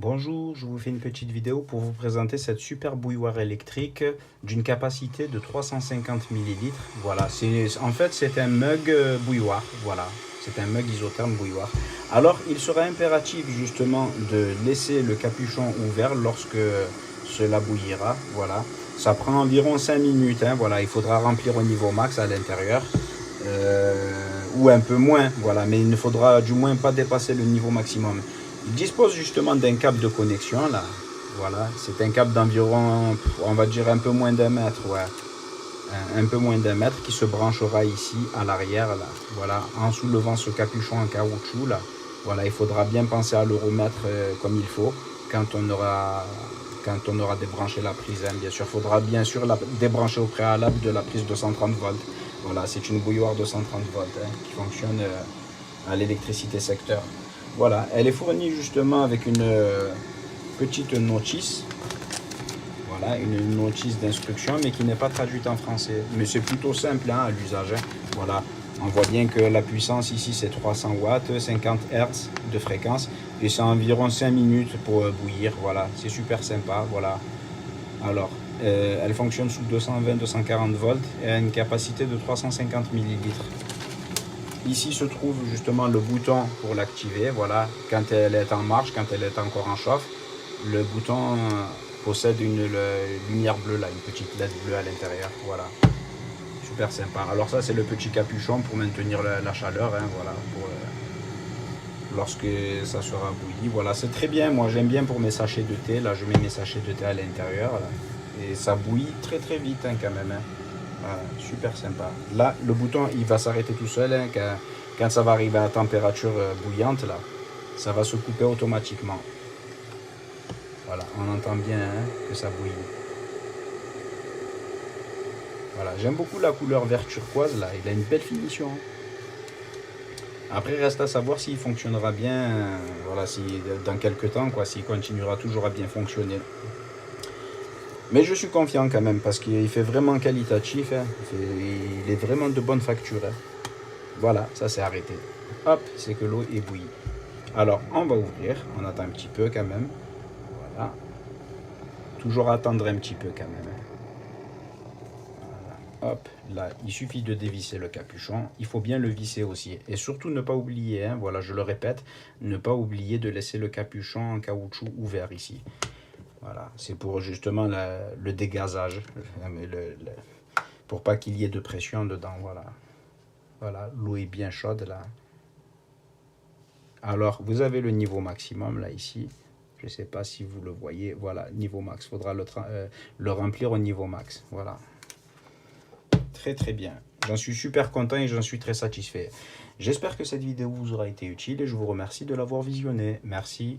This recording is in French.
Bonjour, je vous fais une petite vidéo pour vous présenter cette super bouilloire électrique d'une capacité de 350 millilitres. Voilà, en fait c'est un mug bouilloire, voilà, c'est un mug isotherme bouilloire. Alors il sera impératif justement de laisser le capuchon ouvert lorsque cela bouillira, voilà. Ça prend environ 5 minutes, hein, voilà, il faudra remplir au niveau max à l'intérieur. Ou un peu moins, voilà, mais il ne faudra du moins pas dépasser le niveau maximum. Il dispose justement d'un câble de connexion là, voilà, c'est un câble d'environ, on va dire un peu moins d'un mètre, ouais, un peu moins d'un mètre qui se branchera ici à l'arrière là, voilà, en soulevant ce capuchon en caoutchouc là, voilà, il faudra bien penser à le remettre comme il faut quand on aura débranché la prise, hein. Bien sûr, il faudra bien sûr la débrancher au préalable de la prise de 130 volts. Voilà, c'est une bouilloire de 130 volts hein, qui fonctionne à l'électricité secteur. Voilà, elle est fournie justement avec une petite notice. Voilà, une notice d'instruction, mais qui n'est pas traduite en français. Mais c'est plutôt simple hein, à l'usage. Hein. Voilà, on voit bien que la puissance ici c'est 300 watts, 50 Hz de fréquence, et c'est environ 5 minutes pour bouillir. Voilà, c'est super sympa. Voilà. Alors, elle fonctionne sous 220-240 volts et a une capacité de 350 millilitres. Ici se trouve justement le bouton pour l'activer. Voilà, quand elle est en marche, quand elle est encore en chauffe, le bouton possède une lumière bleue là, une petite LED bleue à l'intérieur. Voilà, super sympa. Alors ça c'est le petit capuchon pour maintenir la chaleur, hein, voilà, pour, lorsque ça sera bouilli. Voilà, c'est très bien. Moi j'aime bien pour mes sachets de thé. Là je mets mes sachets de thé à l'intérieur et ça bouillit très très vite hein, quand même. Hein. Voilà, super sympa. Là, le bouton, il va s'arrêter tout seul. Hein, quand ça va arriver à température bouillante, là, ça va se couper automatiquement. Voilà, on entend bien hein, que ça bouillit. Voilà, j'aime beaucoup la couleur vert turquoise, là. Il a une belle finition. Après, reste à savoir s'il fonctionnera bien, voilà, si dans quelques temps, quoi, s'il continuera toujours à bien fonctionner. Mais je suis confiant quand même parce qu'il fait vraiment qualitatif. Hein. Il est vraiment de bonne facture. Hein. Voilà, ça s'est arrêté. Hop, c'est que l'eau est bouillie. Alors, on va ouvrir. On attend un petit peu quand même. Voilà. Toujours attendre un petit peu quand même. Voilà. Hop, là, il suffit de dévisser le capuchon. Il faut bien le visser aussi. Et surtout, ne pas oublier, hein, voilà, je le répète, ne pas oublier de laisser le capuchon en caoutchouc ouvert ici. Voilà, c'est pour justement le dégazage, pour pas qu'il y ait de pression dedans. Voilà, voilà, l'eau est bien chaude là. Alors, vous avez le niveau maximum là ici. Je ne sais pas si vous le voyez. Voilà, niveau max. Il faudra le remplir au niveau max. Voilà. Très très bien. J'en suis super content et j'en suis très satisfait. J'espère que cette vidéo vous aura été utile et je vous remercie de l'avoir visionnée. Merci.